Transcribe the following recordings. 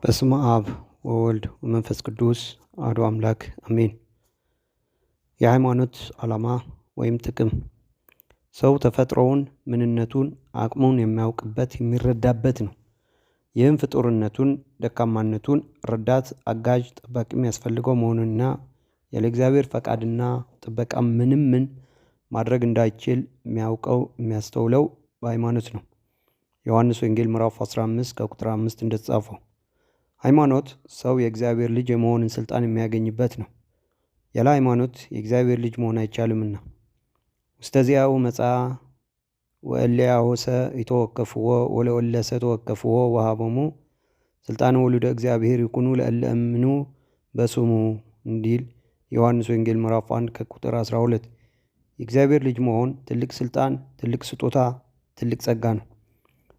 በስመ አብ ወወልድ ወመንፈስ ቅዱስ አሐዱ አምላክ አሜን። የሃይማኖት ዓላማ ወይም ጥቅም ሰው ተፈጥሮውን፣ ምንነቱን፣ አቅሙን የሚያውቅበት የሚረዳበት ነው። ይህም ፍጡርነቱን፣ ደካማነቱን፣ ረዳት፣ አጋዥ፣ ጠባቂ የሚያስፈልገው መሆኑንና ያለ እግዚአብሔር ፈቃድና ጥበቃ ምን ማድረግ እንዳይችል የሚያውቀው የሚያስተውለው በሃይማኖት ነው። ዮሐንስ ወንጌል ምዕራፍ 15 ከቁጥር 5 እንደተጻፈው ሃይማኖት ሰው የእግዚአብሔር ልጅ የመሆንን ስልጣን የሚያገኝበት ነው። ያለ ሃይማኖት የእግዚአብሔር ልጅ መሆን አይቻልምና። ውስተዚያው መጻ ወእሊያሆሰ ይተወከፍዎ ወለወለሰ ተወከፍዎ ወሃቦሙ ስልጣነ ወልደ እግዚአብሔር ይኩኑ ለእለ እምኑ በስሙ እንዲል ዮሐንስ ወንጌል ምዕራፍ 1 ከቁጥር 12። የእግዚአብሔር ልጅ መሆን ትልቅ ስልጣን፣ ትልቅ ስጦታ፣ ትልቅ ጸጋ ነው።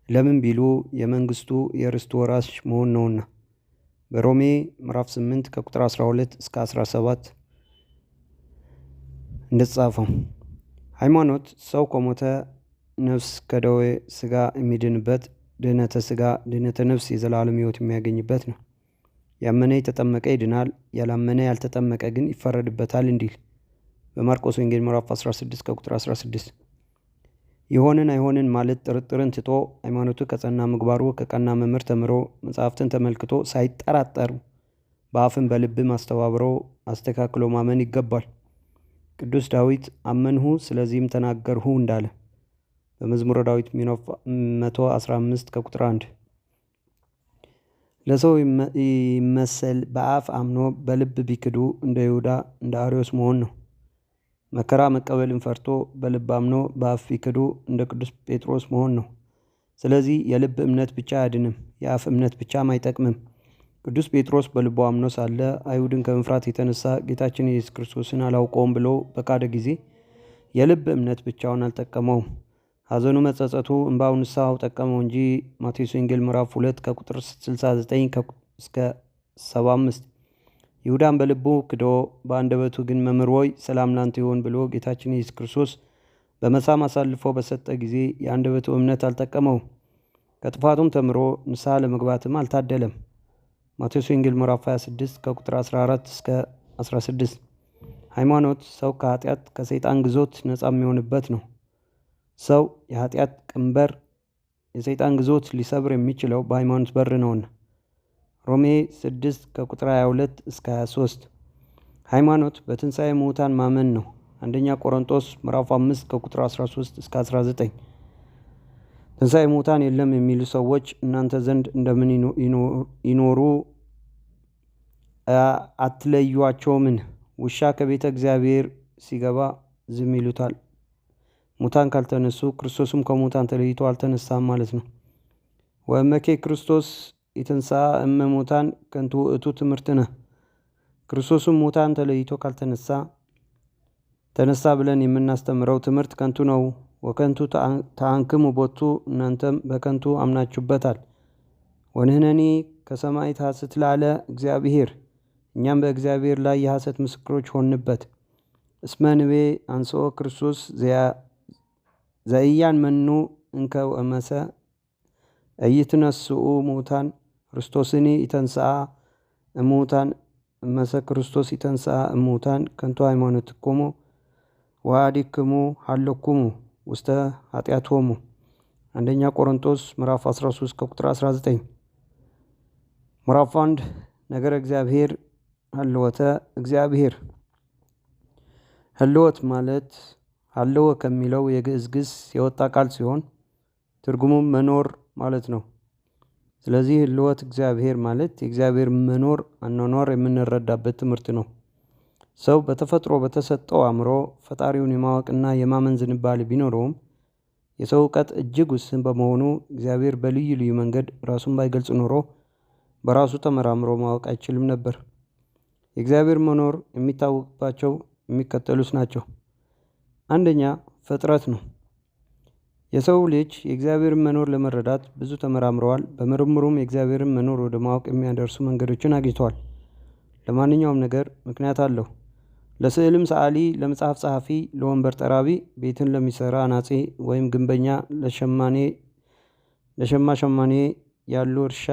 ለምን ቢሉ የመንግስቱ የርስቱ ወራሽ መሆን ነውና። በሮሜ ምዕራፍ 8 ከቁጥር 12 እስከ 17 እንደተጻፈው ሃይማኖት ሰው ከሞተ ነፍስ ከደዌ ስጋ የሚድንበት፣ ድህነተ ስጋ ድህነተ ነፍስ የዘላለም ሕይወት የሚያገኝበት ነው። ያመነ የተጠመቀ ይድናል፣ ያላመነ ያልተጠመቀ ግን ይፈረድበታል እንዲል በማርቆስ ወንጌል ምዕራፍ 16 ከቁጥር 16። ይሆንን አይሆንን ማለት ጥርጥርን ትቶ ሃይማኖቱ ከጸና ምግባሩ ከቀና መምህር ተምሮ መጽሐፍትን ተመልክቶ ሳይጠራጠር በአፍን በልብም አስተባብሮ አስተካክሎ ማመን ይገባል። ቅዱስ ዳዊት አመንሁ ስለዚህም ተናገርሁ እንዳለ በመዝሙረ ዳዊት 115 ከቁጥር 1። ለሰው ይመሰል በአፍ አምኖ በልብ ቢክዱ እንደ ይሁዳ እንደ አርዮስ መሆን ነው። መከራ መቀበልን ፈርቶ በልብ አምኖ በአፍ ቢክዱ እንደ ቅዱስ ጴጥሮስ መሆን ነው። ስለዚህ የልብ እምነት ብቻ አያድንም፣ የአፍ እምነት ብቻም አይጠቅምም። ቅዱስ ጴጥሮስ በልቡ አምኖ ሳለ አይሁድን ከመፍራት የተነሳ ጌታችን ኢየሱስ ክርስቶስን አላውቀውም ብሎ በካደ ጊዜ የልብ እምነት ብቻውን አልጠቀመውም። ሐዘኑ፣ መጸጸቱ፣ እንባው፣ ንስሐው ጠቀመው እንጂ ማቴዎስ ወንጌል ምዕራፍ 2 ከቁጥር 69 እስከ 75። ይሁዳን በልቡ ክዶ በአንደበቱ ግን መምህር ሆይ ሰላም ላንተ ይሁን ብሎ ጌታችን ኢየሱስ ክርስቶስ በመሳም አሳልፎ በሰጠ ጊዜ የአንደበቱ እምነት አልጠቀመውም። ከጥፋቱም ተምሮ ንስሐ ለመግባትም አልታደለም። ማቴዎስ ወንጌል ምዕራፍ 26 ከቁጥር 14 እስከ 16። ሃይማኖት ሰው ከኃጢአት ከሰይጣን ግዞት ነፃ የሚሆንበት ነው። ሰው የኃጢአት ቀንበር የሰይጣን ግዞት ሊሰብር የሚችለው በሃይማኖት በር ነውና ሮሜ 6 ከቁጥር 22 እስከ 23። ሃይማኖት በትንሣኤ ሙታን ማመን ነው። አንደኛ ቆሮንቶስ ምዕራፍ 5 ከቁጥር 13 እስከ 19። ትንሣኤ ሙታን የለም የሚሉ ሰዎች እናንተ ዘንድ እንደምን ይኖሩ አትለዩአቸውምን? ውሻ ከቤተ እግዚአብሔር ሲገባ ዝም ይሉታል። ሙታን ካልተነሱ ክርስቶስም ከሙታን ተለይቶ አልተነሳም ማለት ነው። ወእመኬ ክርስቶስ የተንሥአ እመሙታን ከንቱ ውእቱ ትምህርትነ። ክርስቶስም ሙታን ተለይቶ ካልተነሳ ተነሳ ብለን የምናስተምረው ትምህርት ከንቱ ነው። ወከንቱ ተአንክሙ ቦቱ እናንተም በከንቱ አምናችሁበታል። ወንህነኒ ከሰማዕት ሐሰት ላለ እግዚአብሔር እኛም በእግዚአብሔር ላይ የሐሰት ምስክሮች ሆንበት። እስመ ንቤ አንሥኦ ክርስቶስ ዘኢያን መኑ እንከ ወእመሰ ኢይትነስኡ ሙታን ክርስቶስኒ ኢተንሥአ እሙታን እመሰ ክርስቶስ ኢተንሥአ እሙታን ከንቱ ሃይማኖትክሙ ወአሐዲክሙ ሀለኩሙ ውስተ ኃጢአቶሙ። አንደኛ ቆሮንቶስ ምዕራፍ 13 ከቁጥር 19። ምዕራፍ 1 ነገረ እግዚአብሔር ሀልወተ እግዚአብሔር። ህልወት ማለት ሀለወ ከሚለው የግዕዝ ግስ የወጣ ቃል ሲሆን ትርጉሙም መኖር ማለት ነው። ስለዚህ ህልወት እግዚአብሔር ማለት የእግዚአብሔር መኖር አኗኗር የምንረዳበት ትምህርት ነው። ሰው በተፈጥሮ በተሰጠው አእምሮ ፈጣሪውን የማወቅና የማመን ዝንባሌ ቢኖረውም የሰው እውቀት እጅግ ውስን በመሆኑ እግዚአብሔር በልዩ ልዩ መንገድ ራሱን ባይገልጽ ኖሮ በራሱ ተመራምሮ ማወቅ አይችልም ነበር። የእግዚአብሔር መኖር የሚታወቅባቸው የሚከተሉት ናቸው። አንደኛ ፍጥረት ነው። የሰው ልጅ የእግዚአብሔርን መኖር ለመረዳት ብዙ ተመራምረዋል። በምርምሩም የእግዚአብሔርን መኖር ወደ ማወቅ የሚያደርሱ መንገዶችን አግኝተዋል። ለማንኛውም ነገር ምክንያት አለው። ለስዕልም ሰዓሊ፣ ለመጽሐፍ ጸሐፊ፣ ለወንበር ጠራቢ፣ ቤትን ለሚሰራ አናጺ ወይም ግንበኛ፣ ለሸማ ሸማኔ ያሉ እርሻ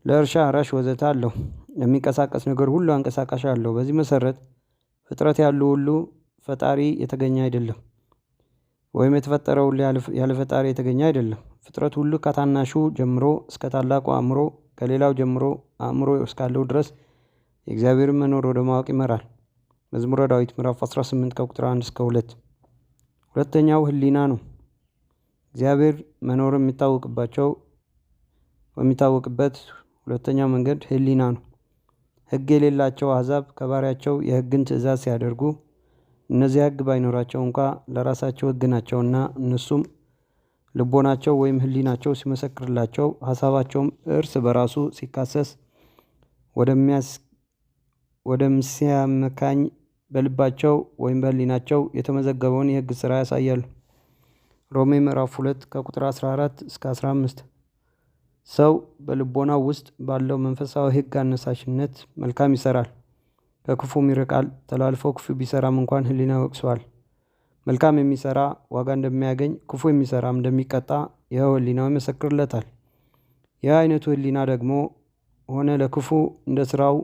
ለእርሻ አራሽ ወዘተ አለው። ለሚንቀሳቀስ ነገር ሁሉ አንቀሳቃሽ አለው። በዚህ መሰረት ፍጥረት ያሉ ሁሉ ፈጣሪ የተገኘ አይደለም፣ ወይም የተፈጠረ ሁሉ ያለ ፈጣሪ የተገኘ አይደለም። ፍጥረት ሁሉ ከታናሹ ጀምሮ እስከ ታላቁ አእምሮ፣ ከሌላው ጀምሮ አእምሮ እስካለው ድረስ የእግዚአብሔርን መኖር ወደ ማወቅ ይመራል። መዝሙረ ዳዊት ምዕራፍ 18 ከቁጥር 1 እስከ 2። ሁለተኛው ህሊና ነው። እግዚአብሔር መኖር የሚታወቅበት ሁለተኛው መንገድ ህሊና ነው። ህግ የሌላቸው አሕዛብ ከባሪያቸው የህግን ትእዛዝ ሲያደርጉ እነዚያ ህግ ባይኖራቸው እንኳ ለራሳቸው ህግ ናቸውና እነሱም ልቦናቸው ወይም ህሊናቸው ሲመሰክርላቸው ሀሳባቸውም እርስ በራሱ ሲካሰስ ወደሚያመካኝ በልባቸው ወይም በህሊናቸው የተመዘገበውን የህግ ሥራ ያሳያሉ። ሮሜ ምዕራፍ 2 ከቁጥር 14 እስከ 15። ሰው በልቦናው ውስጥ ባለው መንፈሳዊ ህግ አነሳሽነት መልካም ይሰራል፣ ከክፉም ይርቃል። ተላልፎ ክፉ ቢሰራም እንኳን ህሊና ይወቅሰዋል። መልካም የሚሰራ ዋጋ እንደሚያገኝ፣ ክፉ የሚሰራም እንደሚቀጣ ይኸው ህሊናው ይመሰክርለታል። ይህ አይነቱ ህሊና ደግሞ ሆነ ለክፉ እንደ ስራው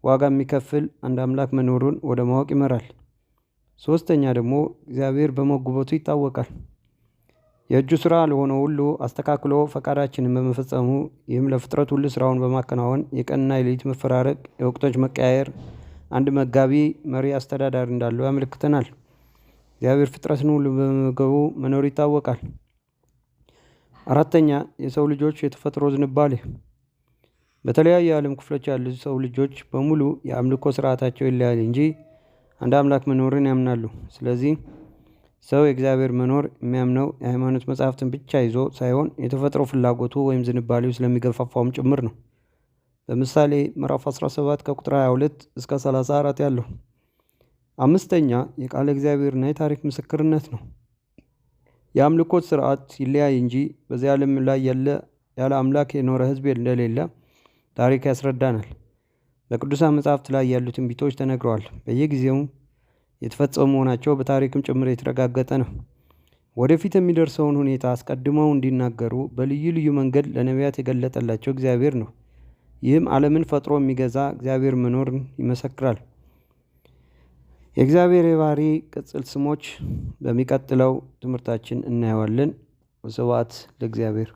ዋጋ የሚከፍል አንድ አምላክ መኖሩን ወደ ማወቅ ይመራል። ሶስተኛ ደግሞ እግዚአብሔር በመጉበቱ ይታወቃል። የእጁ ስራ ለሆነው ሁሉ አስተካክሎ ፈቃዳችንን በመፈጸሙ ይህም ለፍጥረት ሁሉ ስራውን በማከናወን የቀንና የሌሊት መፈራረቅ፣ የወቅቶች መቀያየር፣ አንድ መጋቢ መሪ አስተዳዳሪ እንዳለው ያመለክተናል። እግዚአብሔር ፍጥረትን ሁሉ በመመገቡ መኖር ይታወቃል። አራተኛ የሰው ልጆች የተፈጥሮ ዝንባሌ። በተለያዩ የዓለም ክፍሎች ያሉ ሰው ልጆች በሙሉ የአምልኮ ስርዓታቸው ይለያል እንጂ አንድ አምላክ መኖርን ያምናሉ። ስለዚህ ሰው የእግዚአብሔር መኖር የሚያምነው የሃይማኖት መጽሐፍትን ብቻ ይዞ ሳይሆን የተፈጥሮ ፍላጎቱ ወይም ዝንባሌው ስለሚገፋፋውም ጭምር ነው። በምሳሌ ምዕራፍ 17 ከቁጥር 22 እስከ 34 ያለው። አምስተኛ የቃለ እግዚአብሔርና የታሪክ ምስክርነት ነው። የአምልኮት ስርዓት ይለያይ እንጂ በዚህ ዓለም ላይ ያለ አምላክ የኖረ ህዝብ እንደሌለ ታሪክ ያስረዳናል። በቅዱሳን መጽሐፍት ላይ ያሉ ትንቢቶች ተነግረዋል። በየጊዜው የተፈጸሙ መሆናቸው በታሪክም ጭምር የተረጋገጠ ነው። ወደፊት የሚደርሰውን ሁኔታ አስቀድመው እንዲናገሩ በልዩ ልዩ መንገድ ለነቢያት የገለጠላቸው እግዚአብሔር ነው። ይህም ዓለምን ፈጥሮ የሚገዛ እግዚአብሔር መኖርን ይመሰክራል። የእግዚአብሔር የባህሪ ቅጽል ስሞች በሚቀጥለው ትምህርታችን እናየዋለን። ወስብሐት ለእግዚአብሔር።